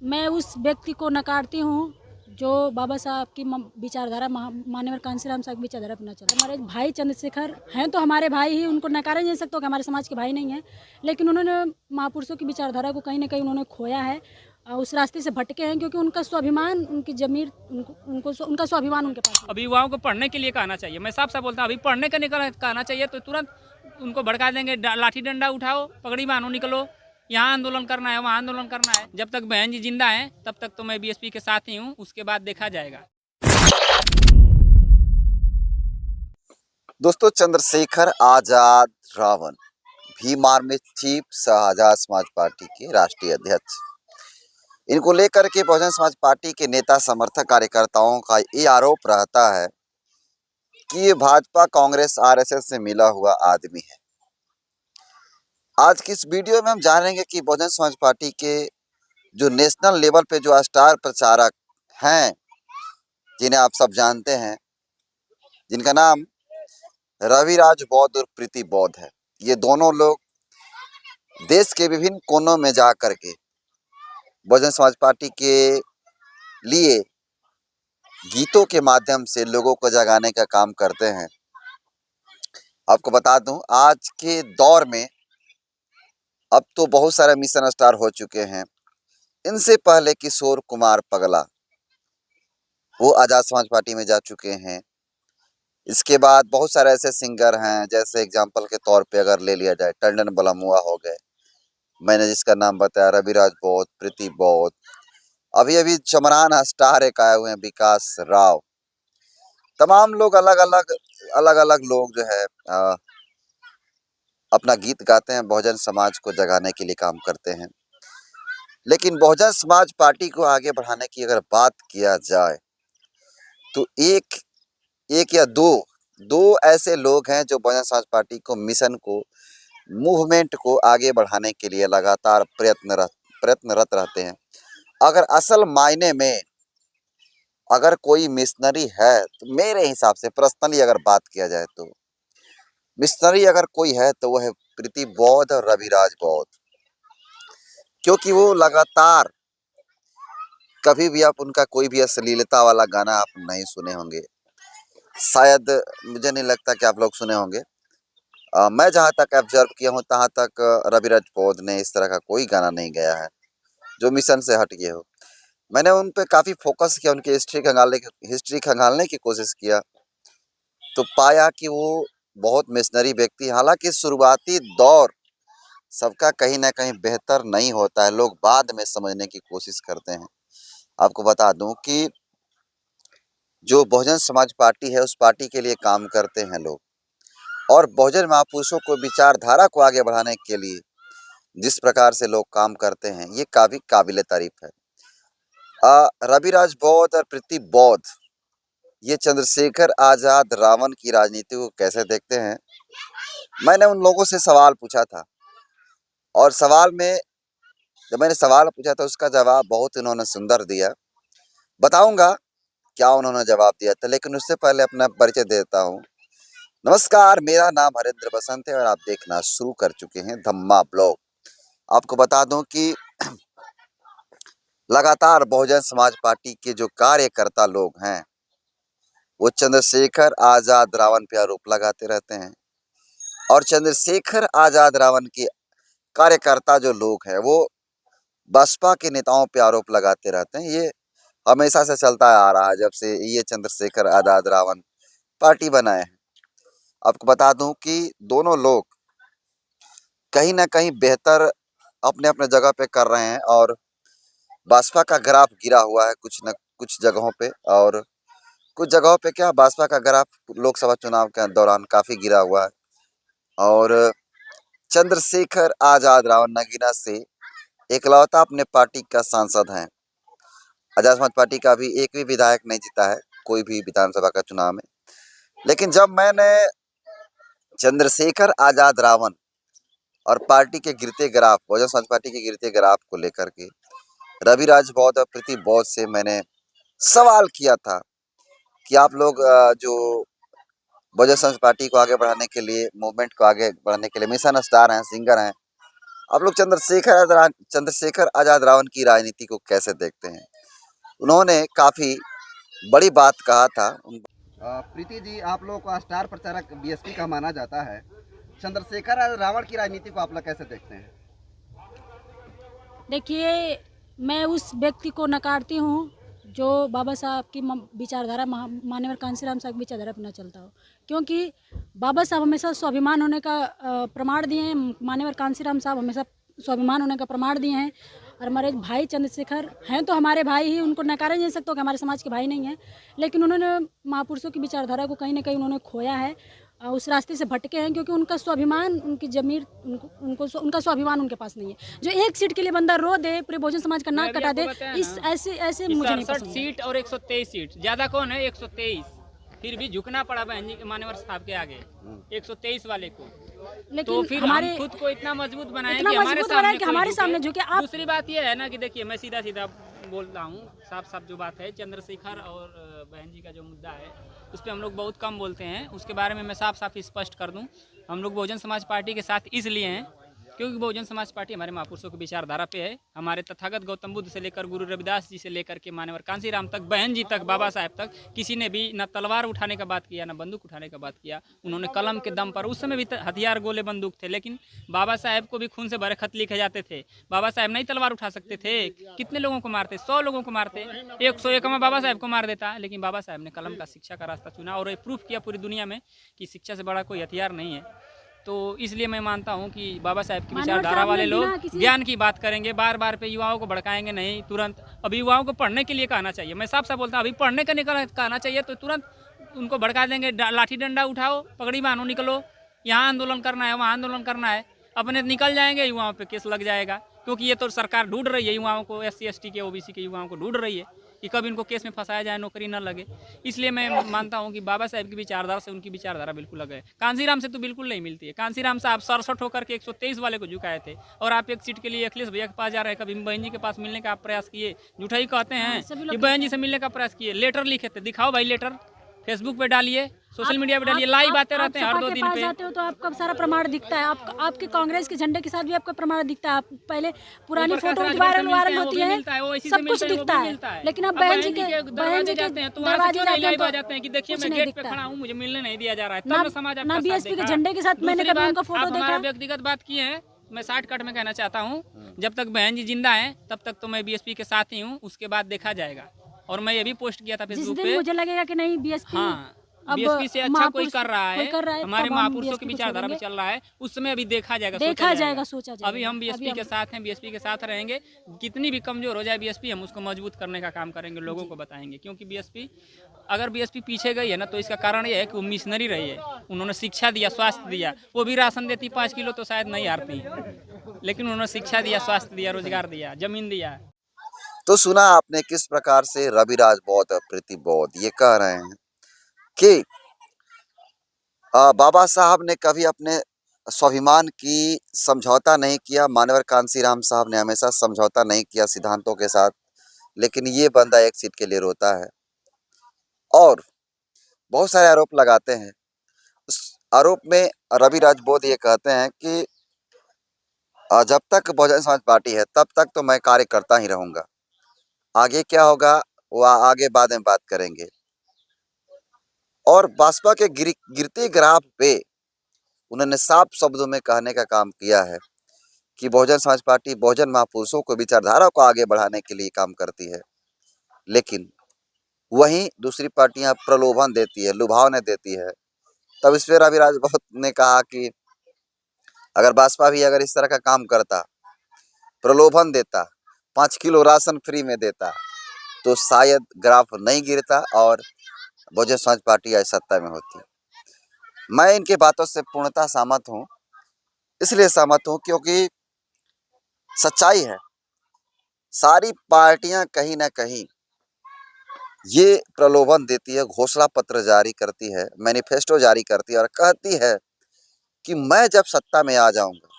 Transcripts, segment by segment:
मैं उस व्यक्ति को नकारती हूँ जो बाबा साहब की विचारधारा माननीय कांशीराम साहब की विचारधारा अपना चला। हमारे भाई चंद्रशेखर हैं तो हमारे भाई ही, उनको नकारा नहीं सकते कि हमारे समाज के भाई नहीं हैं, लेकिन उन्होंने महापुरुषों की विचारधारा को कहीं ना कहीं उन्होंने खोया है, उस रास्ते से भटके हैं, क्योंकि उनका स्वाभिमान, उनकी जमीर, उनका स्वाभिमान उनके पास। अभी युवाओं को पढ़ने के लिए कहना चाहिए। मैं साफ साफ बोलता हूँ, अभी पढ़ने का नहीं कहना चाहिए तो तुरंत उनको भड़का देंगे, लाठी डंडा उठाओ, पगड़ी बांधो, निकलो, यहाँ आंदोलन करना है, वहाँ आंदोलन करना है। जब तक बहन जी जिंदा हैं तब तक तो मैं बीएसपी के साथ ही हूँ, उसके बाद देखा जाएगा। दोस्तों, Chandrashekhar Azad Ravan Bhim army chief Azad Samaj party के राष्ट्रीय अध्यक्ष, इनको लेकर के बहुजन समाज पार्टी के नेता समर्थक कार्यकर्ताओं का ये आरोप रहता है कि ये भाजपा कांग्रेस आरएसएस से मिला हुआ आदमी है। आज की इस वीडियो में हम जानेंगे कि बहुजन समाज पार्टी के जो नेशनल लेवल पे जो स्टार प्रचारक हैं, जिन्हें आप सब जानते हैं, जिनका नाम रविराज बौद्ध और प्रीति बौद्ध है, ये दोनों लोग देश के विभिन्न कोनों में जा करके बहुजन समाज पार्टी के लिए गीतों के माध्यम से लोगों को जगाने का काम करते हैं। आपको बता दूं, आज के दौर में अब तो बहुत सारे मिशन स्टार हो चुके हैं। इनसे पहले किशोर कुमार पगला, वो आजाद समाज पार्टी में जा चुके हैं। इसके बाद बहुत सारे ऐसे सिंगर हैं, जैसे एग्जाम्पल के तौर पे अगर ले लिया जाए, टंडन बलमुआ हो गए, मैंने जिसका नाम बताया रविराज बौद्ध, प्रीति बौद्ध, अभी अभी चमरान स्टार एक आए हुए हैं विकास राव। तमाम लोग अलग अलग लोग जो है अपना गीत गाते हैं, बहुजन समाज को जगाने के लिए काम करते हैं। लेकिन बहुजन समाज पार्टी को आगे बढ़ाने की अगर बात किया जाए तो एक या दो ऐसे लोग हैं जो बहुजन समाज पार्टी को, मिशन को, मूवमेंट को आगे बढ़ाने के लिए लगातार प्रयत्नरत रहते हैं। अगर असल मायने में अगर कोई मिशनरी है तो मेरे हिसाब से पर्सनली अगर बात किया जाए तो मिशनरी अगर कोई है तो वो है प्रीति बौद्ध और रविराज बौद्ध, क्योंकि वो लगातार, कभी भी आप उनका कोई भी अश्लीलता वाला गाना आप नहीं सुने होंगे, शायद मुझे नहीं लगता कि आप लोग सुने होंगे। मैं जहाँ तक ऑब्जर्व किया हूँ तहाँ तक रविराज बौद्ध ने इस तरह का कोई गाना नहीं गाया है जो मिशन से हट गए हो। मैंने उन पे काफ़ी फोकस किया, उनकी हिस्ट्री खंगालने की कोशिश किया तो पाया कि वो बहुत मिशनरी व्यक्ति। हालांकि शुरुआती दौर सबका कहीं ना कहीं बेहतर नहीं होता है, लोग बाद में समझने की कोशिश करते हैं। आपको बता दूं कि जो बहुजन समाज पार्टी है, उस पार्टी के लिए काम करते हैं लोग, और बहुजन महापुरुषों को, विचारधारा को आगे बढ़ाने के लिए जिस प्रकार से लोग काम करते हैं, ये काफ़ी काबिले तारीफ है। रविराज बौद्ध और प्रीति बौद्ध ये चंद्रशेखर आजाद रावण की राजनीति को कैसे देखते हैं, मैंने उन लोगों से सवाल पूछा था, और जब मैंने सवाल पूछा था उसका जवाब बहुत उन्होंने सुंदर दिया। बताऊंगा क्या उन्होंने जवाब दिया था, लेकिन उससे पहले अपना परिचय देता हूँ। नमस्कार, मेरा नाम हरेंद्र बसंत है और आप देखना शुरू कर चुके हैं धम्मा ब्लॉग। आपको बता दूं कि लगातार बहुजन समाज पार्टी के जो कार्यकर्ता लोग हैं वो चंद्रशेखर आजाद रावण पे आरोप लगाते रहते हैं, और चंद्रशेखर आजाद रावण के कार्यकर्ता जो लोग हैं वो बसपा के नेताओं पे आरोप लगाते रहते हैं। ये हमेशा से चलता आ रहा है, जब से ये चंद्रशेखर आजाद रावण पार्टी बनाए हैं। आपको बता दूं कि दोनों लोग कहीं ना कहीं बेहतर अपने अपने जगह पे कर रहे हैं, और बसपा का ग्राफ गिरा हुआ है कुछ न कुछ जगहों पे, और कुछ जगहों पे क्या, बसपा का ग्राफ लोकसभा चुनाव के दौरान काफ़ी गिरा हुआ है। और चंद्रशेखर आजाद रावण नगीना से एकलौता अपने पार्टी का सांसद हैं। आजाद समाज पार्टी का अभी एक भी विधायक नहीं जीता है कोई भी विधानसभा का चुनाव में। लेकिन जब मैंने चंद्रशेखर आजाद रावण और पार्टी के गिरते ग्राफ, बहुजन समाज पार्टी के गिरते ग्राफ को लेकर के रविराज बौद्ध और प्रीति बौद्ध से मैंने सवाल किया था कि आप लोग जो बहुजन समाज पार्टी को आगे बढ़ाने के लिए, मूवमेंट को आगे बढ़ाने के लिए मिशन स्टार हैं, सिंगर हैं, आप लोग चंद्रशेखर आजाद रावण की राजनीति को कैसे देखते हैं? उन्होंने काफी बड़ी बात कहा था। प्रीति जी, आप लोगों को स्टार प्रचारक बीएसपी का माना जाता है। चंद्रशेखर आजाद रावण की राजनीति को आप लोग कैसे देखते हैं? देखिए, मैं उस व्यक्ति को नकारती हूँ जो बाबा साहब की विचारधारा माननीय कांशीराम साहब की विचारधारा पर न चलता हो, क्योंकि बाबा साहब हमेशा स्वाभिमान होने का प्रमाण दिए हैं। माननीय कांशीराम साहब हमेशा स्वाभिमान होने का प्रमाण दिए हैं। और हमारे भाई चंद्रशेखर हैं तो हमारे भाई ही, उनको नकारा नहीं जा सकता कि हमारे समाज के भाई नहीं हैं, लेकिन उन्होंने महापुरुषों की विचारधारा को कहीं ना कहीं उन्होंने खोया है, उस रास्ते से भटके हैं, क्योंकि उनका स्वाभिमान, उनकी जमीर, उनका स्वाभिमान उनके पास नहीं है। जो एक सीट के लिए बंदा रो दे, पूरे बहुजन समाज का नाक कटा दे, इस ऐसे मुझे नहीं पसंद। सीट और 123 सीट, ज्यादा कौन है? 123, फिर भी झुकना पड़ा बहन जी के मान्यवर साहब के आगे 123 वाले को। लेकिन तो फिर हमारे हम खुद को इतना मजबूत बनाएं इतना कि मजबूत बनाएं कि हमारे सामने झुके। आप दूसरी बात यह है ना कि देखिए, मैं सीधा सीधा बोल रहा हूँ, साफ साफ जो बात है, चंद्रशेखर और बहन जी का जो मुद्दा है उस पर हम लोग बहुत कम बोलते हैं। उसके बारे में मैं साफ साफ स्पष्ट कर दूँ, हम लोग बहुजन समाज पार्टी के साथ इसलिए हैं क्योंकि बहुजन समाज पार्टी हमारे महापुरुषों की विचारधारा पे है। हमारे तथागत गौतम बुद्ध से लेकर गुरु रविदास जी से लेकर के मान्यवर कांशीराम तक, बहन जी तक, बाबा साहेब तक, किसी ने भी न तलवार उठाने का बात किया, न बंदूक उठाने का बात किया। उन्होंने कलम के दम पर, उस समय भी हथियार गोले बंदूक थे, लेकिन बाबा साहेब को भी खून से भरे खत लिखे जाते थे। बाबा साहेब नहीं तलवार उठा सकते थे, कितने लोगों को मारते? 100 लोगों को मारते, 101 में बाबा साहेब को मार देता, लेकिन बाबा साहेब ने कलम का, शिक्षा का रास्ता चुना और ये प्रूफ किया पूरी दुनिया में कि शिक्षा से बड़ा कोई हथियार नहीं है। तो इसलिए मैं मानता हूँ कि बाबा साहेब की विचारधारा वाले लोग ज्ञान की बात करेंगे, बार बार पे युवाओं को भड़काएंगे नहीं, तुरंत। अभी युवाओं को पढ़ने के लिए कहना चाहिए, मैं साफ साफ बोलता हूँ, अभी पढ़ने का कहना चाहिए तो तुरंत उनको भड़का देंगे। लाठी डंडा उठाओ, पगड़ी बांधो, निकलो, यहाँ आंदोलन करना है, वहाँ आंदोलन करना है, अपने निकल जाएंगे, युवाओं पे केस लग जाएगा। क्योंकि ये तो सरकार ढूंढ रही है युवाओं को, SC ST के, OBC के युवाओं को ढूंढ रही है कि कब इनको केस में फंसाया जाए, नौकरी न लगे। इसलिए मैं मानता हूं कि बाबा साहेब की विचारधारा से उनकी विचारधारा बिल्कुल अलग है। कांशीराम से तो बिल्कुल नहीं मिलती है। कांशीराम साहब 67 होकर के 123 वाले को झुकाए थे, और आप एक सीट के लिए अखिलेश भैया के पास जा रहे हैं। कभी बहन जी के पास मिलने का आप प्रयास किए? झूठा ही कहते हैं कि बहन जी से मिलने का प्रयास किए। लेटर लिखे थे, दिखाओ भाई लेटर, फेसबुक पे डालिए, सोशल मीडिया पे डालिए, लाइव आते रहते हैं हर 2 दिन पे। जाते हो तो आपका सारा प्रमाण दिखता है, आपके कांग्रेस के झंडे के साथ भी आपका प्रमाण दिखता है। आप पहले पुरानी फोटो वायरल होती है, सब कुछ दिखता है, लेकिन अब बहन जी के दरवाजे जाते हैं तो वहां से क्यों लाइव आ जाते हैं कि देखिए मैं गेट पे खड़ा हूं, मुझे मिलने नहीं दिया जा रहा है, तब समाज आपका साथ देगा। BSP के झंडे के साथ मैंने कभी उनका फोटो देखा? हमारा व्यक्तिगत बात की है, मैं शॉर्टकट में कहना चाहता हूँ, जब तक बहन जी जिंदा है तब तक तो मैं BSP के साथ ही हूँ, उसके बाद देखा जाएगा। और मैं ये भी पोस्ट किया था फेसबुक पे, मुझे लगेगा कि नहीं BSP, हाँ, BSP से अच्छा कोई कर रहा है, हमारे महापुरुषों की विचारधारा पे चल रहा है, उस समय अभी देखा जाएगा, सोचा जाएगा। अभी हम BSP के साथ हैं, BSP के साथ रहेंगे। कितनी भी कमजोर हो जाए BSP, हम उसको मजबूत करने का काम करेंगे, लोगों को बताएंगे। क्योंकि अगर BSP पीछे गई है ना, तो इसका कारण ये है कि वो मिशनरी रही है। उन्होंने शिक्षा दिया, स्वास्थ्य दिया, वो भी राशन देती 5 किलो तो शायद नहीं हारती, लेकिन उन्होंने शिक्षा दिया, स्वास्थ्य दिया, रोजगार दिया, जमीन दिया। तो सुना आपने किस प्रकार से रविराज बौद्ध और प्रीति बौद्ध ये कह रहे हैं कि बाबा साहब ने कभी अपने स्वाभिमान की समझौता नहीं किया। मान्यवर कांशीराम साहब ने हमेशा समझौता नहीं किया सिद्धांतों के साथ, लेकिन ये बंदा एक सीट के लिए रोता है और बहुत सारे आरोप लगाते हैं। उस आरोप में रविराज बौद्ध ये कहते हैं कि जब तक बहुजन समाज पार्टी है तब तक तो मैं कार्य करता ही रहूंगा, आगे क्या होगा वो आगे बाद में बात करेंगे। और भाजपा के गिरते ग्राफ पे उन्होंने साफ शब्दों में कहने का काम किया है कि बहुजन समाज पार्टी बहुजन महापुरुषों को, विचारधारा को आगे बढ़ाने के लिए काम करती है, लेकिन वहीं दूसरी पार्टियां प्रलोभन देती है, लुभावने देती है। तब इस पे रविराज बौद्ध ने कहा कि अगर भाजपा भी अगर इस तरह का काम करता, प्रलोभन देता, 5 किलो राशन फ्री में देता, तो शायद ग्राफ नहीं गिरता और बहुजन समाज पार्टी आज सत्ता में होती। मैं इनके बातों से पूर्णतः सहमत हूँ। इसलिए सहमत हूँ क्योंकि सच्चाई है, सारी पार्टियां कहीं ना कहीं ये प्रलोभन देती है, घोषणा पत्र जारी करती है, मैनिफेस्टो जारी करती है और कहती है कि मैं जब सत्ता में आ जाऊंगा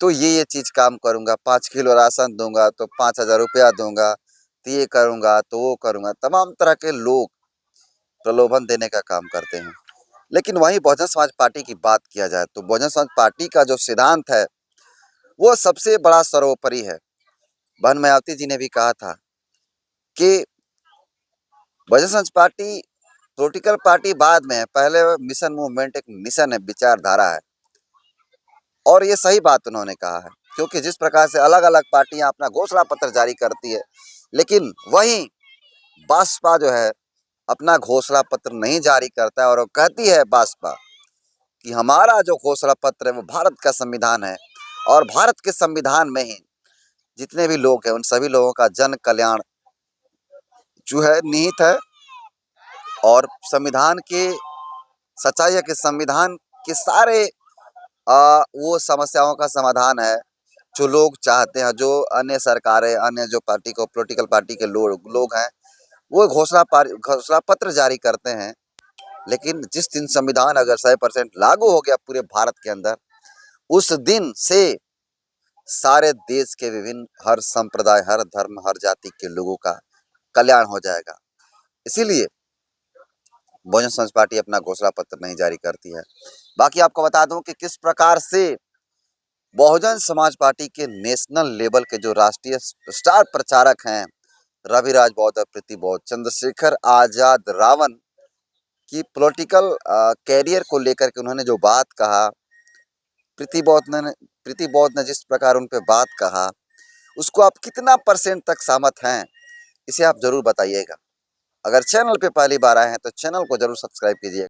तो ये चीज काम करूंगा, 5 किलो राशन दूंगा तो 5,000 रुपया दूंगा, तो ये करूंगा तो वो करूंगा। तमाम तरह के लोग प्रलोभन देने का काम करते हैं। लेकिन वहीं बहुजन समाज पार्टी की बात किया जाए तो बहुजन समाज पार्टी का जो सिद्धांत है वो सबसे बड़ा सर्वोपरि है। बहन मायावती जी ने भी कहा था कि Bahujan Samaj party political party बाद में है, पहले मिशन मूवमेंट एक मिशन है, विचारधारा है। और ये सही बात उन्होंने कहा है, क्योंकि जिस प्रकार से अलग अलग पार्टियां अपना घोषणा पत्र जारी करती है, लेकिन वहीं बसपा जो है अपना घोषणा पत्र नहीं जारी करता है और वो कहती है बसपा कि हमारा जो घोषणा पत्र है वो भारत का संविधान है और भारत के संविधान में ही जितने भी लोग हैं उन सभी लोगों का जन कल्याण जो है निहित है। और संविधान के सच्चाई है कि संविधान के सारे वो समस्याओं का समाधान है जो लोग चाहते हैं, जो अन्य सरकारें, अन्य जो पार्टी को पॉलिटिकल पार्टी के लोग हैं वो घोषणा पत्र जारी करते हैं। लेकिन जिस दिन संविधान अगर 100% लागू हो गया पूरे भारत के अंदर, उस दिन से सारे देश के विभिन्न हर संप्रदाय, हर धर्म, हर जाति के लोगों का कल्याण हो जाएगा। इसीलिए बहुजन समाज पार्टी अपना घोषणा पत्र नहीं जारी करती है। बाकी आपको बता दूं कि किस प्रकार से बहुजन समाज पार्टी के नेशनल लेवल के जो राष्ट्रीय स्टार प्रचारक हैं रविराज बौद्ध और प्रीति बौद्ध, चंद्रशेखर आजाद रावण की पॉलिटिकल कैरियर को लेकर के उन्होंने जो बात कहा, प्रीति बौद्ध ने जिस प्रकार उन पे बात कहा, उसको आप कितना % तक सहमत हैं, इसे आप जरूर बताइएगा। अगर चैनल पे पहली बार आए हैं तो चैनल को जरूर सब्सक्राइब कीजिए।